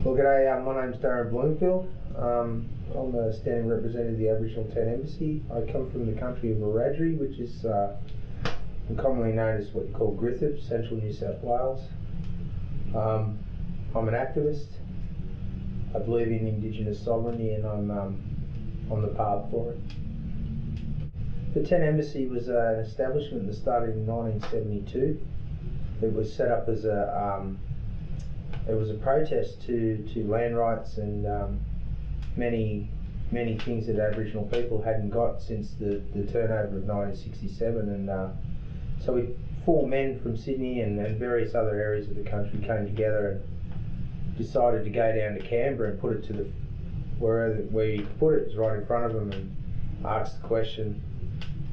Well, g'day, my name's Darren Bloomfield. I'm a standing representative of the Aboriginal 10 Embassy. I come from the country of Wiradjuri, which is commonly known as what you call Griffith, central New South Wales. I'm an activist. I believe in Indigenous sovereignty and I'm on the path for it. The 10 Embassy was an establishment that started in 1972. It was set up as it was a protest to land rights and many things that Aboriginal people hadn't got since the turnover of 1967, and so 4 men from Sydney and various other areas of the country came together and decided to go down to Canberra and put it to where you could put it is right in front of them, and ask the question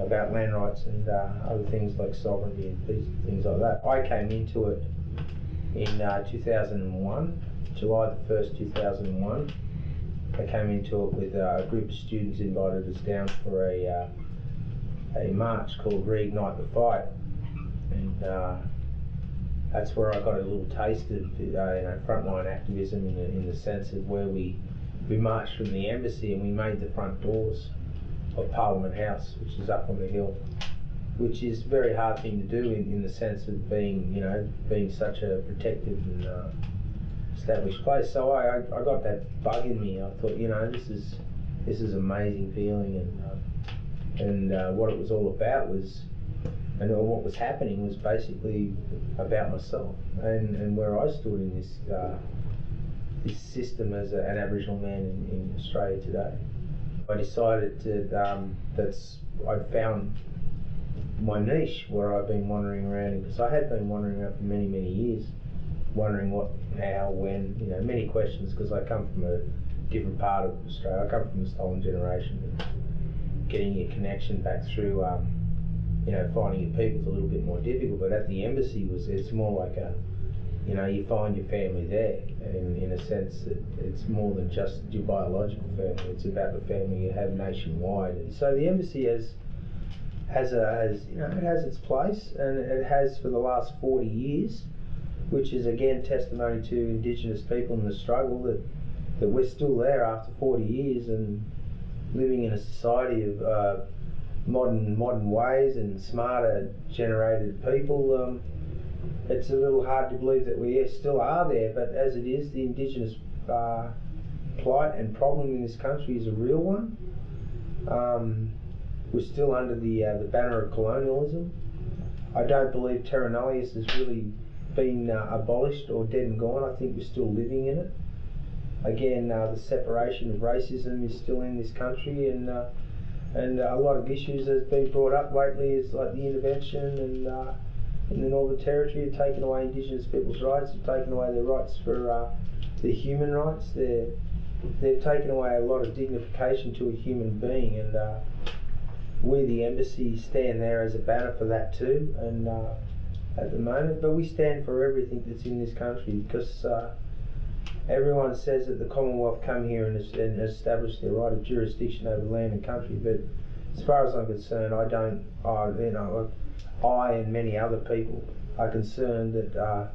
about land rights and other things like sovereignty and things like that. I came into it in 2001, July the 1st, 2001. I came into it with a group of students invited us down for a march called Reignite the Fight, and that's where I got a little taste of frontline activism in the sense of where we marched from the embassy and we made the front doors of Parliament House, which is up on the hill, which is a very hard thing to do in the sense of being such a protected and established place. So I got that bug in me. I thought, this is amazing feeling, and what it was all about was, and what was happening was basically about myself and where I stood in this system as an Aboriginal man in Australia today. I decided I'd found my niche, where I've been wandering around, because I had been wandering around for many years, wondering what, how, when, many questions, because I come from a different part of Australia. I come from the stolen generation, and getting your connection back through finding your people is a little bit more difficult, but at the embassy it's more like you find your family there, and in a sense that it's more than just your biological family, it's about the family you have nationwide. And so the embassy has its place, and it has for the last 40 years, which is again testimony to Indigenous people and the struggle that we're still there after 40 years and living in a society of modern ways and smarter generated people. It's a little hard to believe that we still are there, but as it is, the Indigenous plight and problem in this country is a real one. We're still under the banner of colonialism. I don't believe terra nullius has really been abolished or dead and gone. I think we're still living in it. Again, the separation of racism is still in this country, and a lot of issues that's been brought up lately is like the intervention and in the Northern Territory have taken away Indigenous people's rights, have taken away their rights for their human rights. They've taken away a lot of dignification to a human being, and we, the embassy, stand there as a banner for that too, and at the moment, but we stand for everything that's in this country, because everyone says that the Commonwealth come here and established their right of jurisdiction over land and country, but as far as I'm concerned, I and many other people are concerned that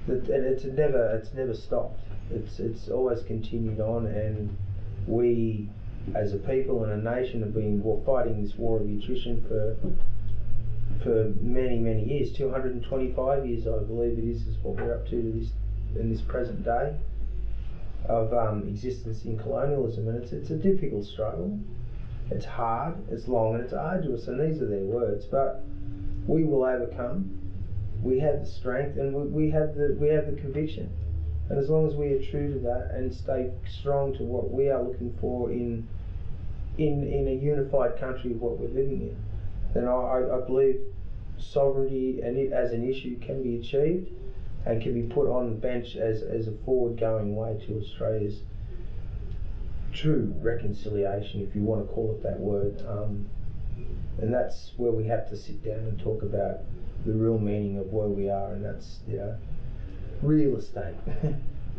it's never stopped. It's always continued on, and we as a people and a nation have been fighting this war of attrition for many years. 225 years, I believe it is what we're up to in this present day of existence in colonialism, and it's a difficult struggle. It's hard, it's long, and it's arduous, and these are their words, but we will overcome. We have the strength, and we have the conviction, and as long as we are true to that and stay strong to what we are looking for in a unified country of what we're living in, then I believe sovereignty and it as an issue can be achieved and can be put on the bench as a forward-going way to Australia's true reconciliation, if you want to call it that word. And that's where we have to sit down and talk about the real meaning of where we are, and that's real estate.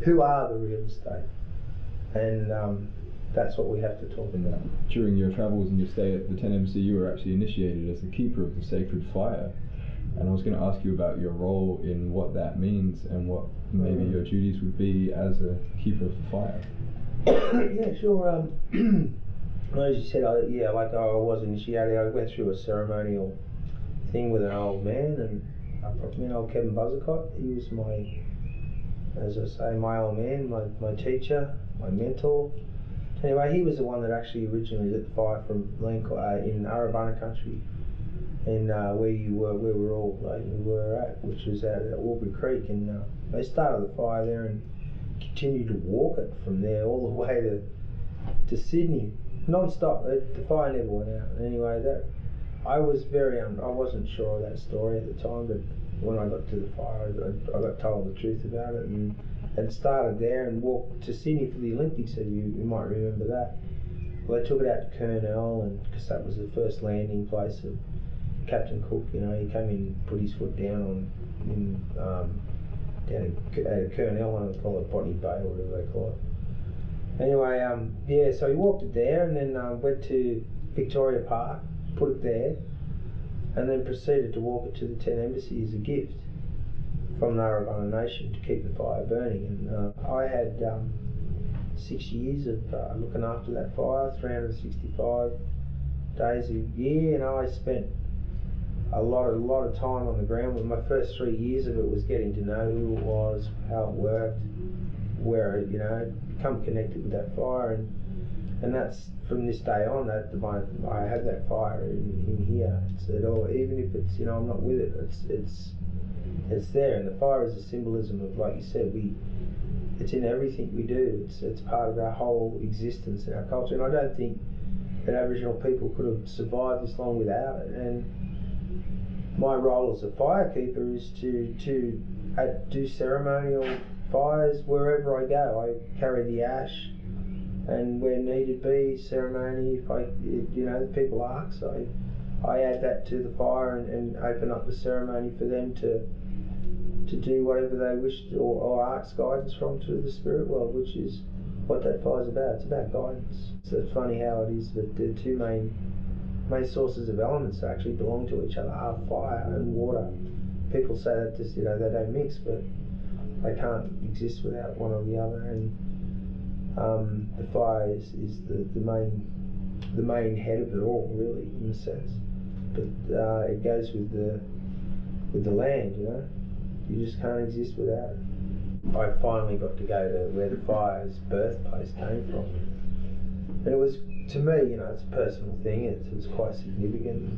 Who are the real estate? And that's what we have to talk about. During your travels and your stay at the 10 Embassy, you were actually initiated as the keeper of the sacred fire. And I was going to ask you about your role in what that means and what maybe your duties would be as a keeper of the fire. Yeah, sure. As you said, I was initiated. I went through a ceremonial thing with an old man, and old Kevin Buzzacott. He was my old man, my teacher, my mentor. Anyway, he was the one that actually originally lit the fire from in Arabana country, and where we were at, which was at Aubrey Creek, and they started the fire there and continued to walk it from there all the way to Sydney, non-stop. The fire never went out. Anyway, I wasn't sure of that story at the time, but when I got to the fire, I got told the truth about it, and had started there and walked to Sydney for the Olympics. So you might remember that. Well, they took it out to Kurnell, and because that was the first landing place of Captain Cook. He came in, put his foot down down at Kurnell, and they call it Botany Bay or whatever they call it. Anyway, so he walked it there, and then went to Victoria Park, put it there, and then proceeded to walk it to the 10 Embassy as a gift from the Arabana Nation to keep the fire burning. And I had 6 years of looking after that fire, 365 days a year, and I spent a lot of time on the ground. But my first 3 years of it was getting to know who it was, how it worked, where become connected with that fire, and that's from this day on that I have that fire in here. Even if it's I'm not with it, it's there, and the fire is a symbolism of, like you said, it's in everything we do. It's part of our whole existence and our culture, and I don't think that Aboriginal people could have survived this long without it. And my role as a firekeeper is to do ceremonial fires wherever I go. I carry the ash, and where needed be ceremony, if the people ask, I add that to the fire and open up the ceremony for them to do whatever they wish to, or ask guidance from through the spirit world, which is what that fire's about. It's about guidance. So it's funny how it is that the two main sources of elements that actually belong to each other are fire and water. People say that just they don't mix, but they can't exist without one or the other. And the fire is the main head of it all, really, in a sense. But it goes with the land, You just can't exist without it. I finally got to go to where the fire's birthplace came from, and it was, to me, it's a personal thing. It was quite significant.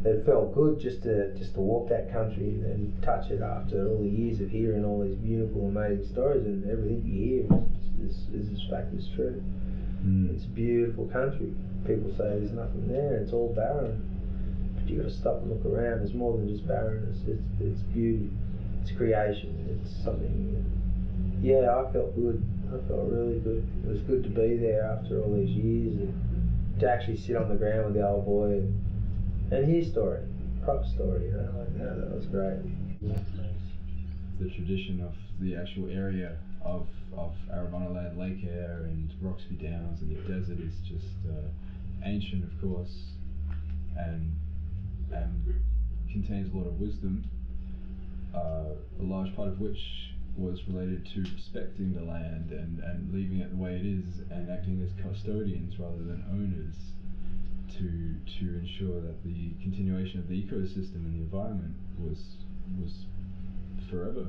It felt good just to walk that country and touch it after all the years of hearing all these beautiful, amazing stories, and everything you hear is as fact as true. It's a beautiful country. People say there's nothing there, it's all barren. But you got to stop and look around. There's more than just barrenness. It's beauty. It's creation. It's something. I felt good. I felt really good. It was good to be there after all these years, and to actually sit on the ground with the old boy and hear story, proper story. That was great. The tradition of the actual area of Arabana Land, Lake Eyre and Roxby Downs and the desert is just ancient, of course, and contains a lot of wisdom, a large part of which was related to respecting the land and leaving it the way it is and acting as custodians rather than owners to ensure that the continuation of the ecosystem and the environment was forever.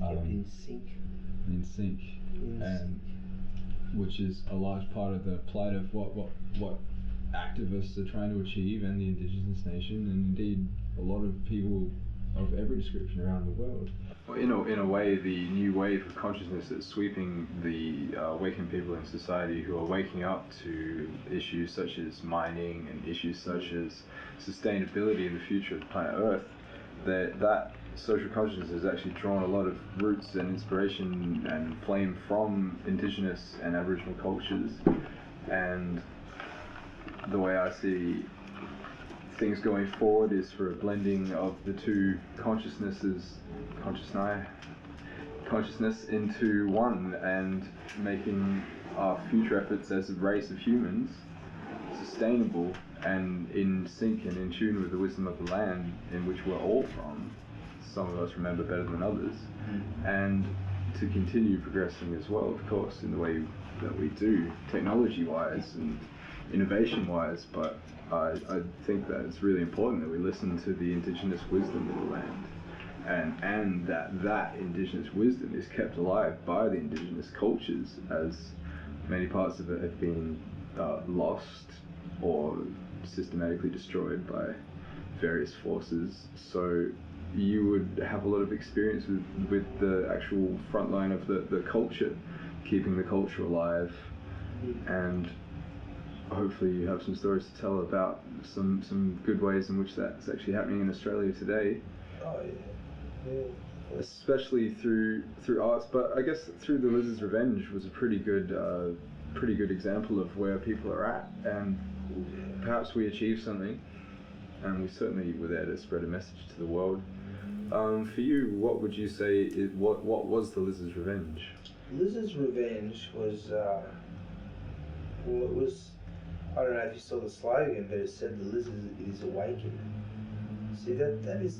In sync. In sync. And which is a large part of the plight of what activists are trying to achieve, and the Indigenous nation, and indeed a lot of people of every description around the world. In a way, the new wave of consciousness that's sweeping the awakened people in society who are waking up to issues such as mining and issues such as sustainability in the future of the planet Earth, that social consciousness has actually drawn a lot of roots and inspiration and flame from Indigenous and Aboriginal cultures. And the way I see things going forward is for a blending of the two consciousness into one, and making our future efforts as a race of humans sustainable and in sync and in tune with the wisdom of the land in which we're all from. Some of us remember better than others, and to continue progressing as well, of course, in the way that we do, technology-wise and innovation-wise. But I think that it's really important that we listen to the indigenous wisdom of the land, and that indigenous wisdom is kept alive by the indigenous cultures, as many parts of it have been lost or systematically destroyed by various forces. So you would have a lot of experience with the actual front line of the culture, keeping the culture alive, and hopefully you have some stories to tell about some good ways in which that's actually happening in Australia today. Oh yeah. Especially through arts, but I guess through The Lizard's Revenge was a pretty good example of where people are at, and perhaps we achieved something, and we certainly were there to spread a message to the world. For you, what would you say what was The Lizard's Revenge? Lizard's Revenge was, well, it was, I don't know if you saw the slogan, but it said the lizard is awakened. See, that is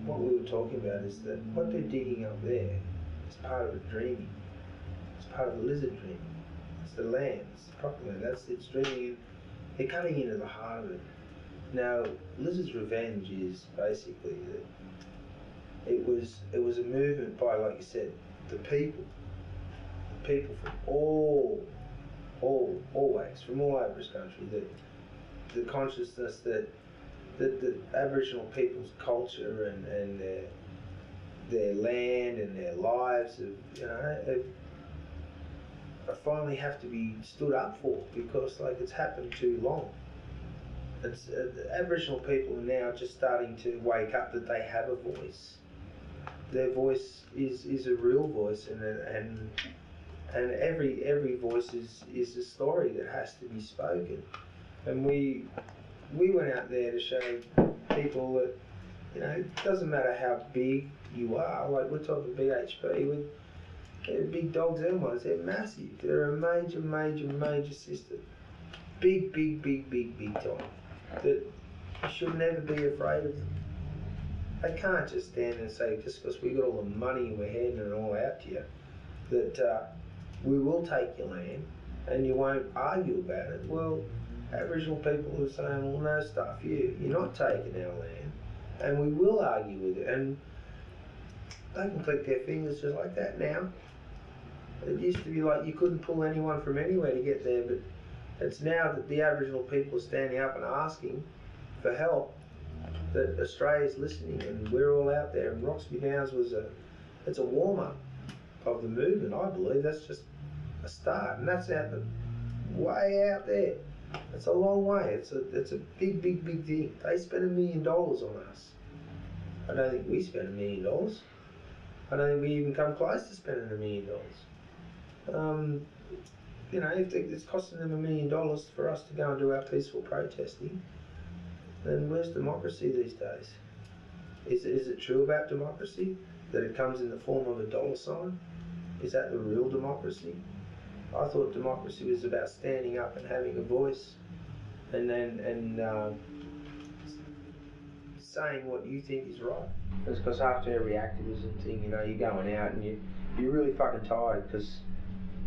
what we were talking about, is that what they're digging up there is part of a dreaming. It's part of the lizard dreaming. It's the land, it's the proper land, that's its dreaming, and they're cutting into the heart of it. Now, Lizard's Revenge is basically that it was a movement by, like you said, the people from all ways, from all over this country, that the consciousness that the Aboriginal people's culture and their land and their lives finally have to be stood up for, because like it's happened too long. It's the Aboriginal people are now just starting to wake up that they have a voice. Their voice is a real voice, and every voice is a story that has to be spoken. And we went out there to show people that, it doesn't matter how big you are. Like, we're talking BHP with big dogs and ones. They're massive. They're a major system. Big time. That you should never be afraid of them. They can't just stand and say, just because we got all the money and we're handing it all out to you, that we will take your land and you won't argue about it. Well, Aboriginal people are saying, well, no, stuff you. You're not taking our land, and we will argue with it. And they can click their fingers just like that now. It used to be like you couldn't pull anyone from anywhere to get there, but it's now that the Aboriginal people are standing up and asking for help that Australia's listening, and we're all out there. And Roxby Downs it's a warm-up of the movement, I believe. That's just a start, and that's way out there. It's a long way. It's a big thing. They spend $1 million on us. I don't think we spend $1 million. I don't think we even come close to spending $1 million. If it's costing them $1 million for us to go and do our peaceful protesting, then where's democracy these days? Is it true about democracy that it comes in the form of a dollar sign? Is that the real democracy? I thought democracy was about standing up and having a voice, and saying what you think is right. It's because after every activism thing, you're going out and you're really fucking tired, because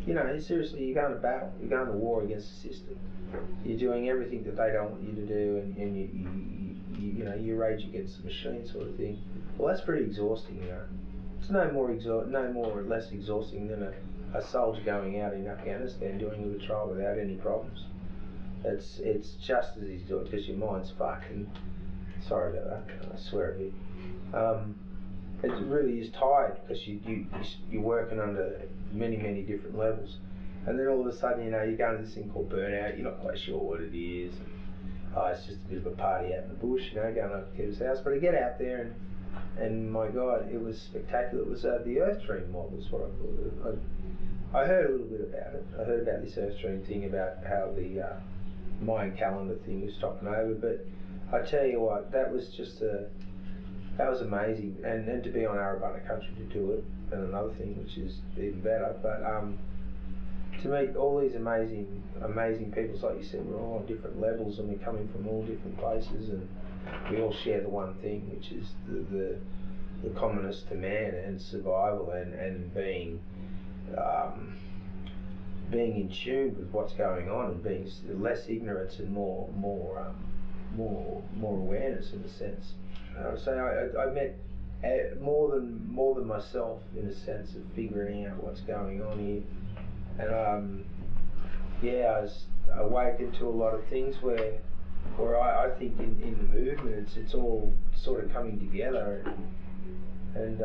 seriously, you're going to battle, you're going to war against the system. You're doing everything that they don't want you to do, and you rage against the machine, sort of thing. Well, that's pretty exhausting, It's no more or less exhausting than a soldier going out in Afghanistan doing a patrol without any problems. It's just as exhausting, because your mind's fucking. Sorry about that. I swear a bit. It really is tired, because you're working under many different levels, and then all of a sudden you're going to this thing called burnout. You're not quite sure what it is. It's just a bit of a party out in the bush, going up to Kev's house. But I get out there and my God, it was spectacular. It was the Earth Dream mob, is what I call it. I heard a little bit about it. I heard about this Earth Dream thing, about how the Mayan calendar thing was stopping over. But I tell you what, that was that was amazing. And then to be on Arabana country to do it, and another thing which is even better. But to meet all these amazing people. Like you said, we're all on different levels and we're coming from all different places, and we all share the one thing, which is the commonness to man and survival, and being in tune with what's going on, and being less ignorance and more awareness, in a sense. So I met more than myself, in a sense of figuring out what's going on here, and I was awakened to a lot of things where I think in the movement it's all sort of coming together, and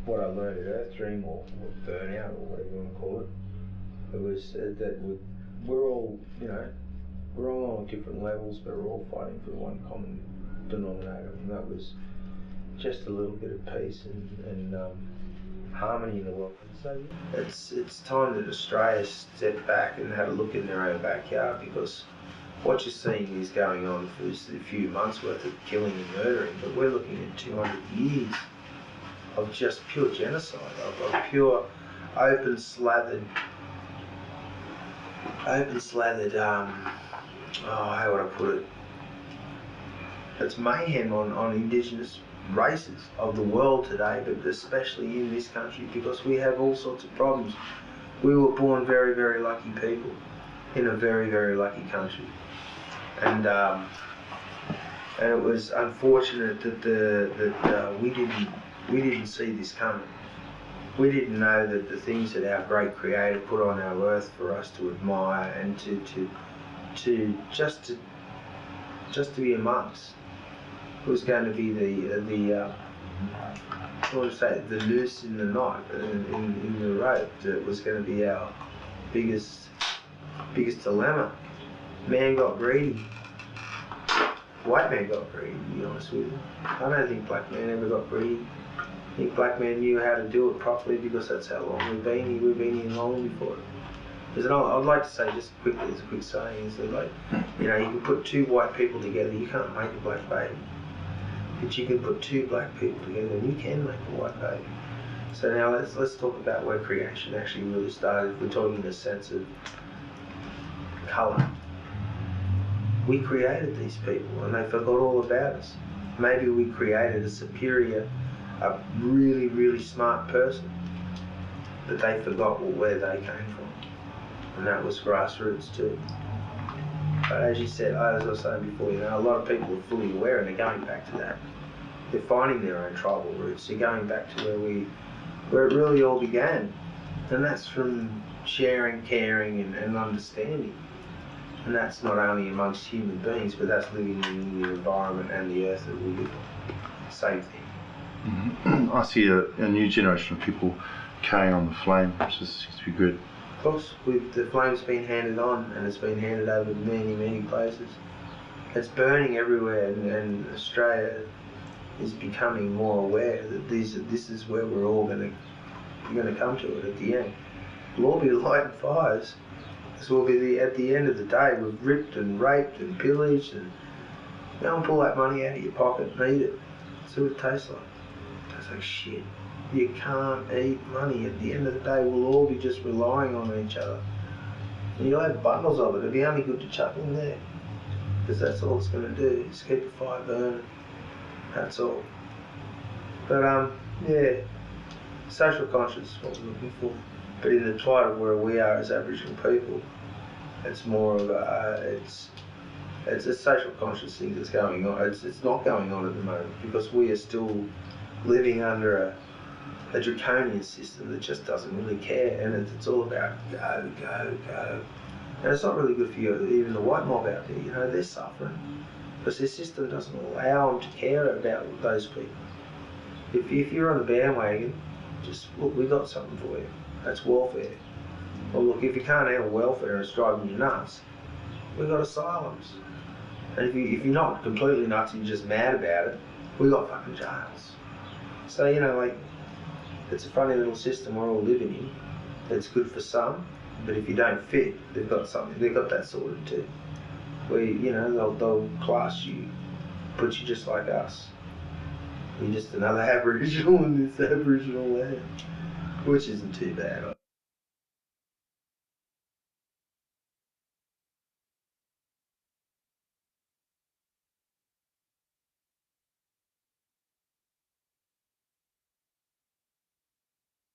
what I learned at Earth Dream, or burnout, or whatever you want to call it was that we're all on different levels, but we're all fighting for one common denominator, and that was just a little bit of peace and harmony in the world. So it's time that Australia stepped back and had a look in their own backyard, because what you're seeing is going on for a few months worth of killing and murdering, but we're looking at 200 years of just pure genocide, of pure open slathered how would I put it? It's mayhem on indigenous races of the world today, but especially in this country, because we have all sorts of problems. We were born very, very lucky people in a very, very lucky country, and it was unfortunate that we didn't see this coming. We didn't know that the things that our great Creator put on our earth for us to admire and to be amongst was going to be the noose in the knot, in the rope, that was going to be our biggest dilemma. Man got greedy. White man got greedy, to be honest with you. I don't think black man ever got greedy. I think black men knew how to do it properly, because that's how long we've been here. We've been here long before it. I'd like to say, just quickly, as a quick saying, is that, like, you can put two white people together, you can't make a black baby. But you can put two black people together and you can make a white baby. So now let's talk about where creation actually really started. If we're talking in the sense of colour. We created these people and they forgot all about us. Maybe we created a really, really smart person, but they forgot where they came from, and that was grassroots too. But as you said, as I was saying before, a lot of people are fully aware and they're going back to that. They're finding their own tribal roots. They're going back to where it really all began, and that's from sharing, caring, and understanding. And that's not only amongst human beings, but that's living in the environment and the earth that we live on. Same thing. Mm-hmm. I see a new generation of people carrying on the flame, which seems to be good. Of course, the flame's been handed on, and it's been handed over to many, many places. It's burning everywhere, and Australia is becoming more aware that this is where we're all going to come to it at the end. We'll all be lighting fires. This will be at the end of the day. We've ripped and raped and pillaged, and go and pull that money out of your pocket and eat it. See what it tastes like. It tastes like shit. You can't eat money. At the end of the day, we'll all be just relying on each other. And you'll have bundles of it. It'll be only good to chuck in there, because that's all it's going to do, is keep the fire burning. That's all. But yeah, social conscience is what we're looking for. But in the plight of where we are as Aboriginal people, it's more of it's a social conscious thing that's going on. It's not going on at the moment, because we are still living under a draconian system that just doesn't really care, and it's all about go, go, go. And it's not really good for you, even the white mob out there. They're suffering because their system doesn't allow them to care about those people. If you're on the bandwagon, just look, we got something for you. That's welfare. Well, look, if you can't handle welfare and it's driving you nuts, we got asylums. And if you're not completely nuts and you're just mad about it, we got fucking jails. So, like, it's a funny little system we're all living in. It's good for some, but if you don't fit, they've got that sorted too. Where, they'll class you, put you just like us. You're just another Aboriginal in this Aboriginal land, which isn't too bad.